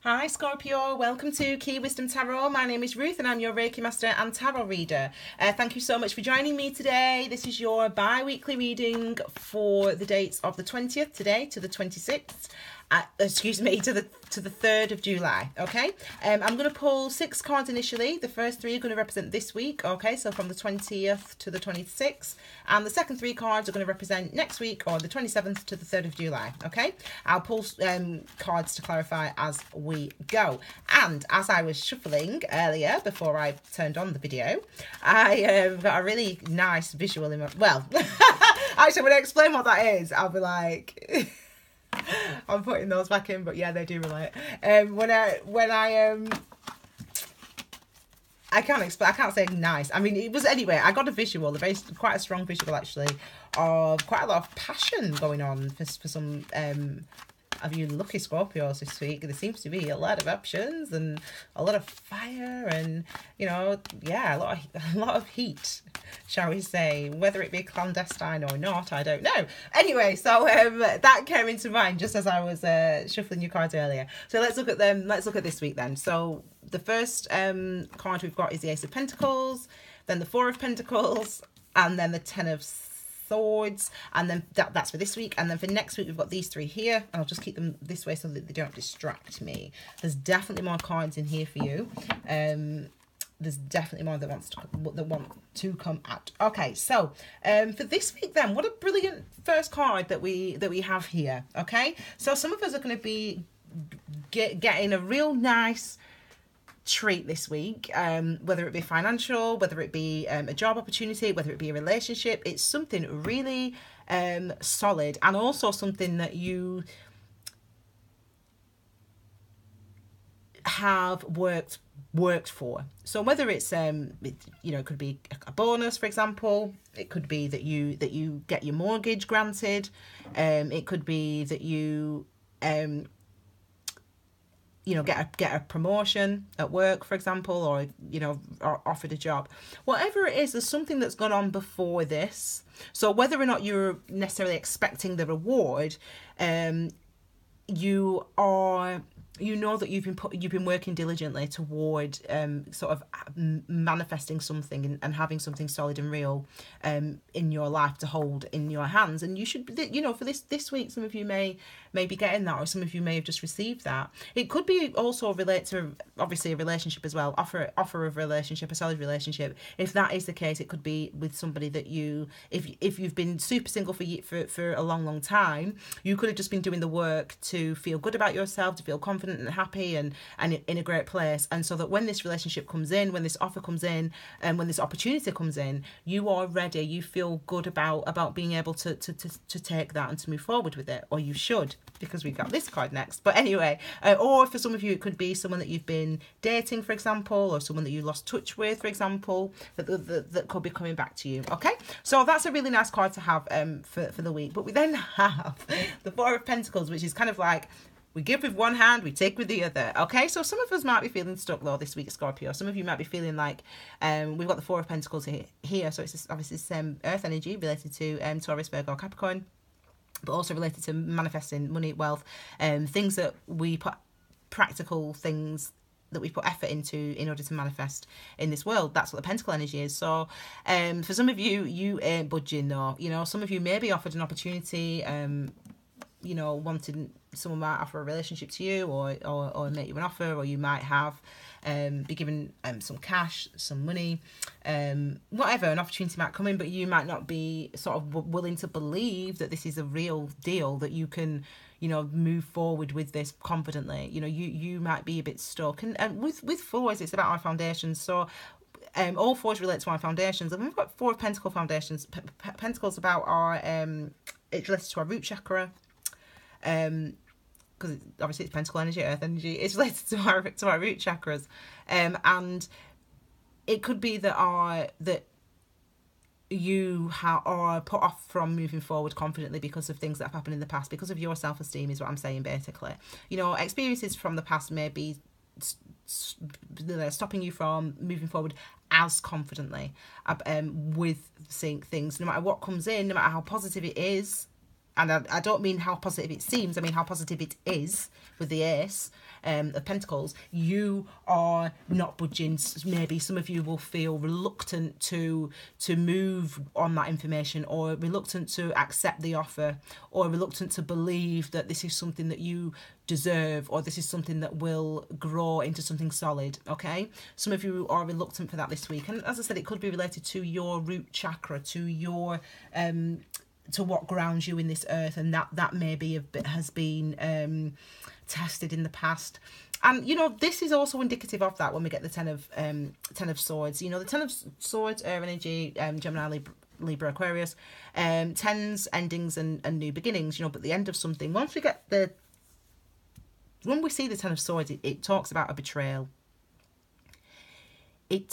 Hi Scorpio, welcome to Key Wisdom Tarot. My name is Ruth and I'm your Reiki Master and Tarot reader. Thank you so much for joining me today. This is your bi-weekly reading for the dates of the 20th today to the 26th. To the 3rd of July, okay? I'm going to pull 6 cards initially. The first 3 are going to represent this week, okay? So from the 20th to the 26th. And the second 3 cards are going to represent next week or the 27th to the 3rd of July, okay? I'll pull cards to clarify as we go. And as I was shuffling earlier, before I turned on the video, I got a really nice visual in my... Well, actually, when I explain what that is, I'll be like... I'm putting those back in, but yeah, they do relate. I can't explain. I can't say nice. I mean, it was anyway. I got a visual, quite a strong visual actually, of quite a lot of passion going on for some of you lucky Scorpios this week. There seems to be a lot of options and a lot of fire and, you know, yeah, a lot of heat, shall we say. Whether it be clandestine or not, I don't know. Anyway, so that came into mind just as I was shuffling your cards earlier. So let's look at them. Let's look at this week then. So the first card we've got is the Ace of Pentacles, then the Four of Pentacles, and then the Ten of Swords, and then that's for this week. And then for next week we've got these 3 here, and I'll just keep them this way so that they don't distract me. There's definitely more cards in here for you. There's definitely more that want to come out. Okay, so for this week then, what a brilliant first card that we have here. Okay, so some of us are going to be getting a real nice treat this week, whether it be financial, whether it be a job opportunity, whether it be a relationship. It's something really solid, and also something that you have worked for. So whether it's it could be a bonus, for example. It could be that you get your mortgage granted. It could be that you get a promotion at work, for example, or or offered a job. Whatever it is, there's something that's gone on before this. So whether or not you're necessarily expecting the reward, you know that you've been working diligently toward sort of manifesting something and having something solid and real in your life to hold in your hands. And you should, for this week, some of you may be getting that, or some of you may have just received that. It could be also relate to obviously a relationship as well, offer of relationship, a solid relationship. If that is the case, it could be with somebody that if you've been super single for a long time, you could have just been doing the work to feel good about yourself, to feel confident and happy and in a great place, and so that when this relationship comes in, when this offer comes in, and when this opportunity comes in, you are ready. You feel good about being able to take that and to move forward with it, or you should, because we got this card next. But anyway, or for some of you it could be someone that you've been dating, for example, or someone that you lost touch with, for example, that could be coming back to you. Okay, so that's a really nice card to have for the week. But we then have the Four of Pentacles, which is kind of like, we give with one hand, we take with the other. Okay, so some of us might be feeling stuck though this week, Scorpio. Some of you might be feeling like we've got the Four of Pentacles here. So it's obviously the earth energy related to Taurus, Virgo, Capricorn, but also related to manifesting money, wealth, things that we put, practical things that we put effort into in order to manifest in this world. That's what the Pentacle energy is. So for some of you, you ain't budging though. Some of you may be offered an opportunity, wanting, someone might offer a relationship to you or make you an offer, or you might have be given some cash, some money, whatever, an opportunity might come in, but you might not be sort of willing to believe that this is a real deal, that you can move forward with this confidently. You might be a bit stuck, and with fours, it's about our foundations. So all fours relate to our foundations, and we've got Four of Pentacle foundations. Pentacles about our it's related to our root chakra, because obviously it's Pentacle energy, earth energy. It's related to our root chakras, and it could be that you are put off from moving forward confidently because of things that have happened in the past, because of your self-esteem is what I'm saying basically. Experiences from the past may be stopping you from moving forward as confidently with seeing things, no matter what comes in, no matter how positive it is. And I don't mean how positive it seems, I mean how positive it is with the Ace of Pentacles. You are not budging. Maybe some of you will feel reluctant to move on that information, or reluctant to accept the offer, or reluctant to believe that this is something that you deserve, or this is something that will grow into something solid. Okay, some of you are reluctant for that this week, and as I said, it could be related to your root chakra, to your to what grounds you in this earth, and that maybe has been tested in the past. And you know, this is also indicative of that when we get the Ten of Swords. You know, the Ten of Swords, air energy, Gemini, Libra, Aquarius, tens, endings, and new beginnings. You know, but the end of something. When we see the Ten of Swords, it talks about a betrayal.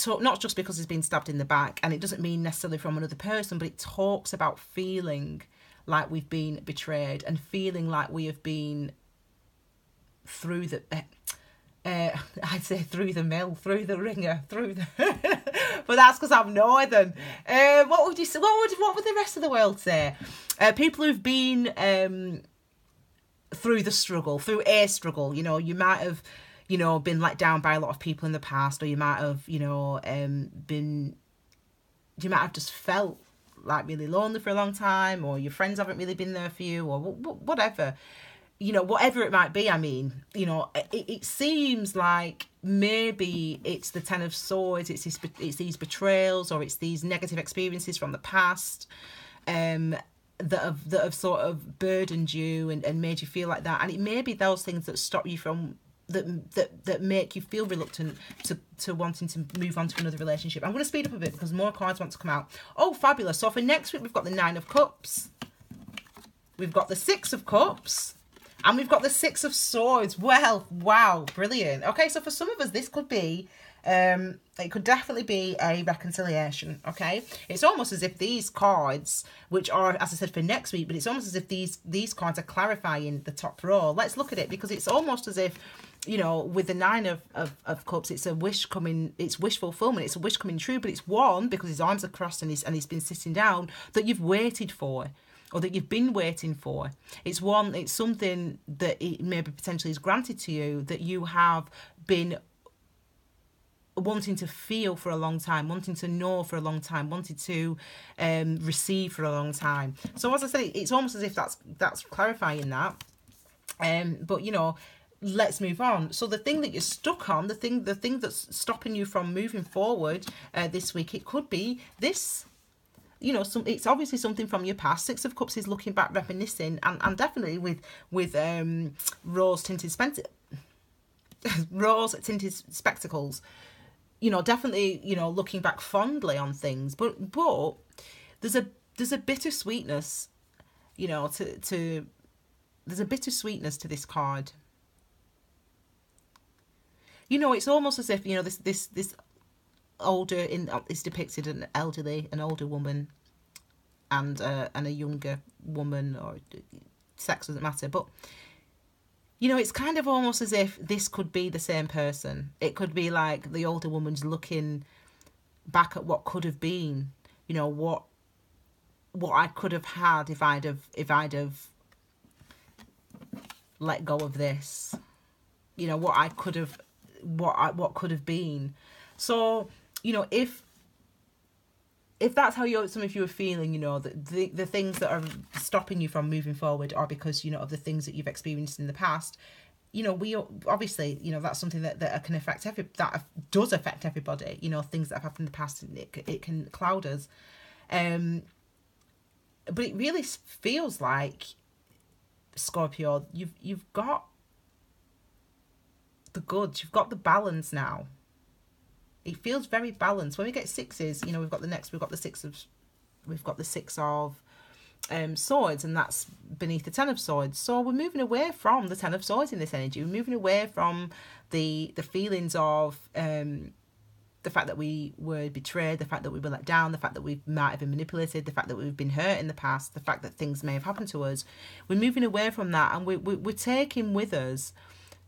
Not just because he's been stabbed in the back, and it doesn't mean necessarily from another person, but it talks about feeling like we've been betrayed, and feeling like we have been through the I'd say through the mill, through the ringer, through the but that's because I'm northern. What would you say? What would the rest of the world say? People who've been through the struggle, through a struggle. You know, you might have, you know, been let down by a lot of people in the past, or you might have, you know, you might have just felt like really lonely for a long time, or your friends haven't really been there for you, or whatever, you know, whatever it might be. I mean, you know, it seems like maybe it's the Ten of Swords, it's these betrayals, or it's these negative experiences from the past, that have sort of burdened you and made you feel like that, and it may be those things that stop you from that make you feel reluctant to wanting to move on to another relationship. I'm going to speed up a bit because more cards want to come out. Oh, fabulous. So for next week, we've got the Nine of Cups, we've got the Six of Cups, and we've got the Six of Swords. Well, wow, brilliant. Okay, so for some of us, this could be it could definitely be a reconciliation. Okay, it's almost as if these cards, which are, as I said, for next week, but it's almost as if these cards are clarifying the top row. Let's look at it, because it's almost as if, you know, with the Nine of Cups, it's a wish coming, it's wish fulfillment, it's a wish coming true, but it's one, because his arms are crossed and he's been sitting down, that you've waited for, or that you've been waiting for. It's something that it maybe potentially is granted to you, that you have been wanting to feel for a long time, wanting to know for a long time, wanting to receive for a long time. So as I said, it's almost as if that's clarifying that. But you know, let's move on. So the thing that you're stuck on, the thing that's stopping you from moving forward this week, it could be this. You know, it's obviously something from your past. Six of Cups is looking back, reminiscing, and definitely with rose tinted spectacles. You know, definitely, you know, looking back fondly on things, but there's a bittersweetness, you know, there's a bittersweetness to this card. You know, it's almost as if, you know, this older is depicted an older woman and a younger woman, or sex doesn't matter, but you know, it's kind of almost as if this could be the same person. It could be like the older woman's looking back at what could have been, you know, what I could have had if I'd have let go of this, you know, what could have been. So, you know, if that's how some of you are feeling, you know, that the things that are stopping you from moving forward are because, you know, of the things that you've experienced in the past, you know, we obviously, you know, that's something that can affect that does affect everybody, you know, things that have happened in the past, and it can cloud us. But it really feels like, Scorpio, you've got the goods, you've got the balance now. It feels very balanced. When we get sixes, you know, we've got the Six of Swords, and that's beneath the Ten of Swords. So we're moving away from the Ten of Swords in this energy. We're moving away from the feelings of the fact that we were betrayed, the fact that we were let down, the fact that we might have been manipulated, the fact that we've been hurt in the past, the fact that things may have happened to us. We're moving away from that, and we're taking with us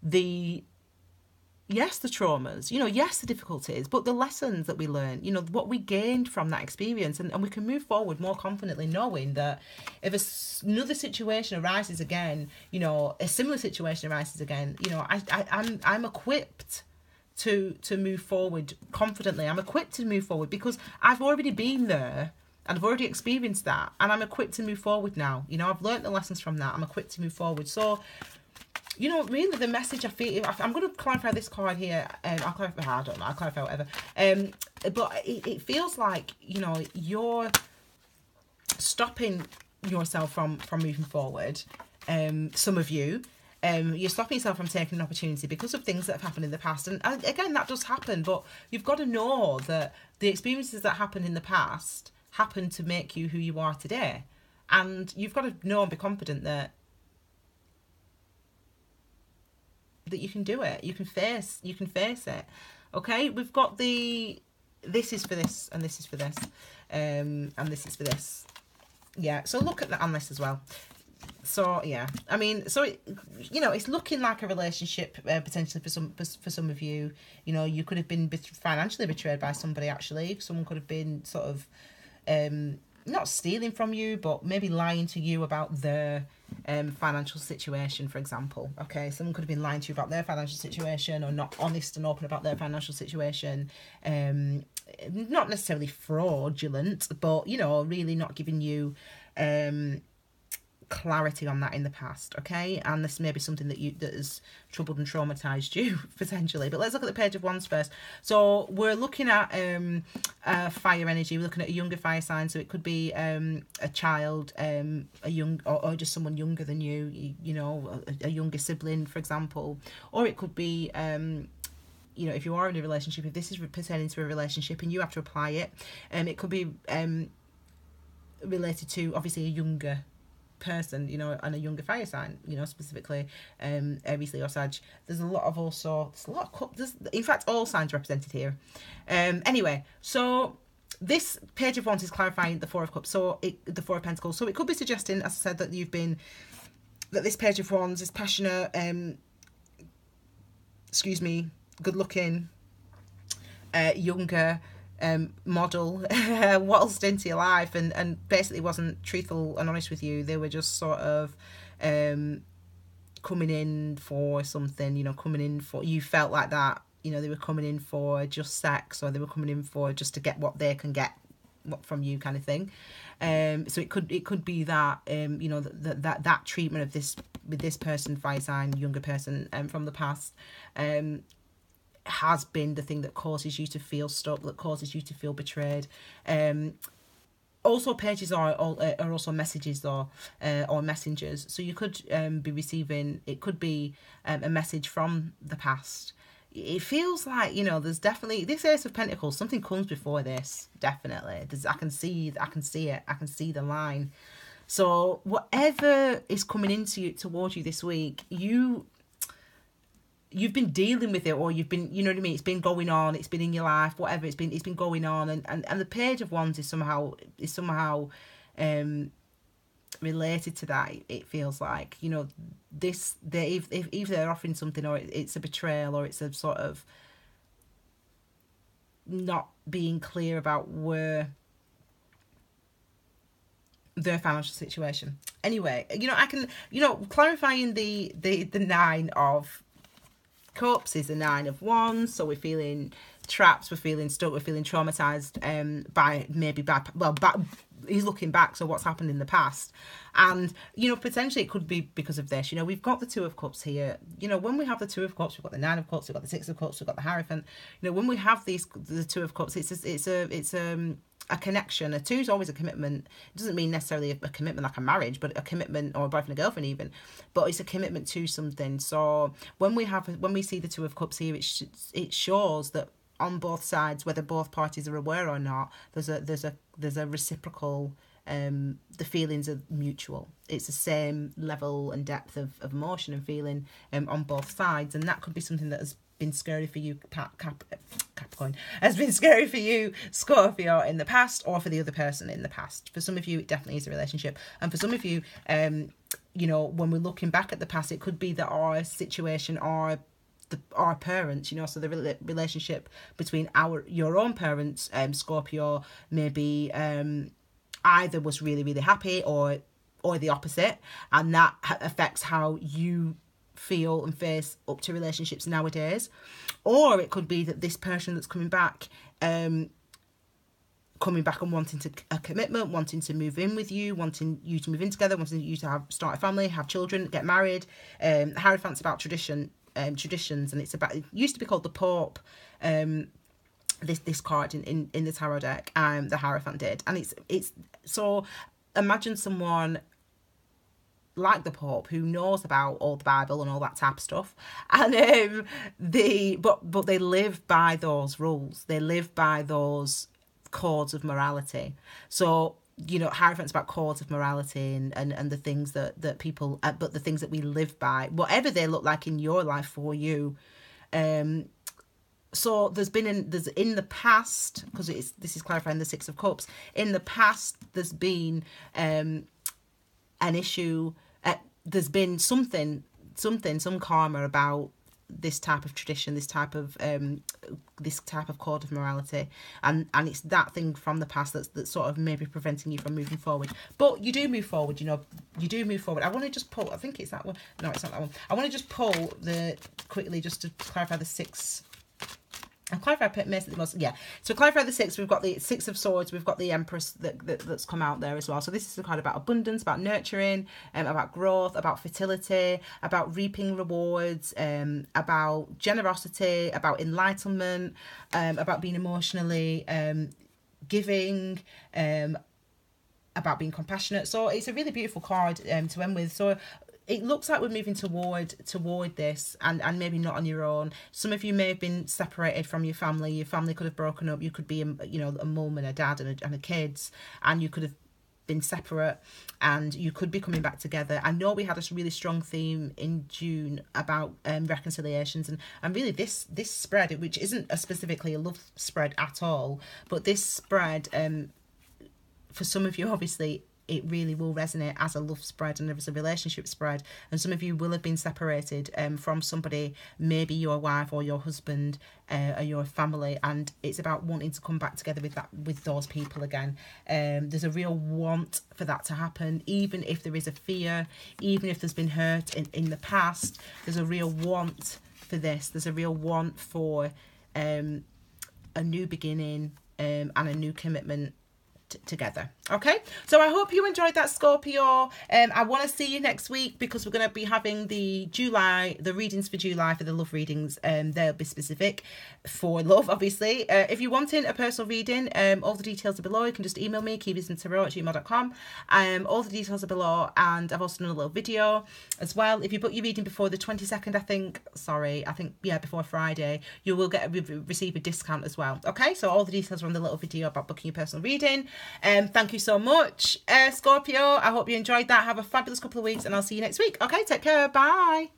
the yes, the traumas, yes, the difficulties, but the lessons that we learn, what we gained from that experience, and we can move forward more confidently knowing that if another situation arises again, a similar situation arises again, I'm equipped to move forward confidently. I'm equipped to move forward because I've already been there and I've already experienced that, and I'm equipped to move forward now. I've learned the lessons from that. I'm equipped to move forward. So, really the message I feel, I'm going to clarify this card here. I'll clarify, I don't know, I'll clarify whatever. But it feels like, you're stopping yourself from moving forward. Some of you, you're stopping yourself from taking an opportunity because of things that have happened in the past. And again, that does happen, but you've got to know that the experiences that happened in the past happened to make you who you are today. And you've got to know and be confident that you can do it. You can face it. Okay, we've got this is for this, and this is for this, and this is for this. Yeah, so look at that on this as well. So yeah, I mean, so it's looking like a relationship potentially for some of you. You could have been financially betrayed by somebody. Actually, someone could have been sort of not stealing from you, but maybe lying to you about their financial situation, for example. Okay, someone could have been lying to you about their financial situation, or not honest and open about their financial situation. Not necessarily fraudulent, but really not giving you clarity on that in the past. Okay, and this may be something that has troubled and traumatized you potentially. But let's look at the Page of Wands first. So we're looking at fire energy. We're looking at a younger fire sign, so it could be a child, a young, or just someone younger than you, a younger sibling, for example. Or it could be if you are in a relationship, if this is pertaining to a relationship and you have to apply it, it could be related to obviously a younger person, and a younger fire sign, specifically Aries, Leo, Sag. There's a lot of in fact all signs represented here. Anyway, so this Page of Wands is clarifying the Four of Cups, so the Four of Pentacles. So it could be suggesting, as I said, that that this Page of Wands is passionate, good looking, younger, model, waltzed into your life and basically wasn't truthful and honest with you. They were just sort of coming in for something, you felt like that, they were coming in for just sex, or they were coming in for just to get what they can get from you, kind of thing. So it could be that that treatment of this with this person, fire sign, younger person from the past, has been the thing that causes you to feel stuck, that causes you to feel betrayed. Also, pages are also messages or messengers. So you could be receiving, it could be a message from the past. It feels like, there's definitely this Ace of Pentacles, something comes before this, definitely. I can see it, I can see the line. So whatever is coming towards you this week, you've been dealing with it, or you've been, it's been going on, it's been in your life, whatever, it's been going on, and the Page of Wands is somehow related to that. It feels like, if they're offering something, or it's a betrayal, or it's a sort of not being clear about where their financial situation. Anyway, I can, clarifying the Nine of Cups is the Nine of Wands. So we're feeling trapped, we're feeling stuck, we're feeling traumatized he's looking back, so what's happened in the past. And potentially it could be because of this. We've got the Two of Cups here. When we have the Two of Cups, we've got the Nine of Cups, we've got the Six of Cups, we've got the Hierophant. When we have the Two of Cups, it's a connection. A two is always a commitment. It doesn't mean necessarily a commitment like a marriage, but a commitment, or a boyfriend and girlfriend even, but it's a commitment to something. So when we see the Two of Cups here, it shows that on both sides, whether both parties are aware or not, there's a reciprocal, the feelings are mutual. It's the same level and depth of emotion and feeling on both sides, and that could be something that has been scary for you, Capricorn, has been scary for you, Scorpio, in the past, or for the other person in the past. For some of you, it definitely is a relationship, and for some of you, when we're looking back at the past, it could be that our situation, our our parents, you know, so the relationship between your own parents, Scorpio, maybe either was really, really happy or the opposite, and that affects how you feel and face up to relationships nowadays. Or it could be that this person that's coming back and wanting a commitment, wanting to move in with you, wanting you to move in together, wanting you to start a family, have children, get married. Hierophant's about traditions, and it used to be called the Pope. This card in the tarot deck, the Hierophant did, and it's so imagine someone like the Pope who knows about all the Bible and all that type of stuff, and but they live by those rules, they live by those codes of morality. So, you know, Hierophant's about codes of morality and the things that people, but the things that we live by, whatever they look like in your life for you. So there's in the past, because this is clarifying the Six of Cups. In the past, there's been an issue. There's been some karma about this type of tradition, this type of code of morality, and it's that thing from the past that's sort of maybe preventing you from moving forward. But you do move forward, you know, you do move forward. I want to just pull, I think it's that one. No, it's not that one. I want to just pull quickly just to clarify the six. And clarify basically most, yeah. So clarify the six, we've got the Six of Swords, we've got the Empress that's come out there as well. So this is a card about abundance, about nurturing, about growth, about fertility, about reaping rewards, about generosity, about enlightenment, about being emotionally giving, about being compassionate. So it's a really beautiful card to end with. So it looks like we're moving toward this, and maybe not on your own. Some of you may have been separated from your family. Your family could have broken up. You could be, a mum and a dad and a kids, and you could have been separate, and you could be coming back together. I know we had a really strong theme in June about reconciliations, and really this spread, which isn't specifically a love spread at all, but this spread, for some of you, obviously, it really will resonate as a love spread and as a relationship spread. And some of you will have been separated from somebody, maybe your wife or your husband or your family, and it's about wanting to come back together with those people again. There's a real want for that to happen, even if there is a fear, even if there's been hurt in the past. There's a real want for this. There's a real want for a new beginning and a new commitment together. Okay, so I hope you enjoyed that, Scorpio. I want to see you next week, because we're going to be having the readings for July, for the love readings. They'll be specific for love, obviously. If you're wanting a personal reading, all the details are below. You can just email me, keybusandtarot@gmail.com. All the details are below, and I've also done a little video as well. If you book your reading before the 22nd, before Friday, you will receive a discount as well. Okay, so all the details are on the little video about booking your personal reading. Thank you so much, Scorpio. I hope you enjoyed that. Have a fabulous couple of weeks, and I'll see you next week. Okay, take care. Bye.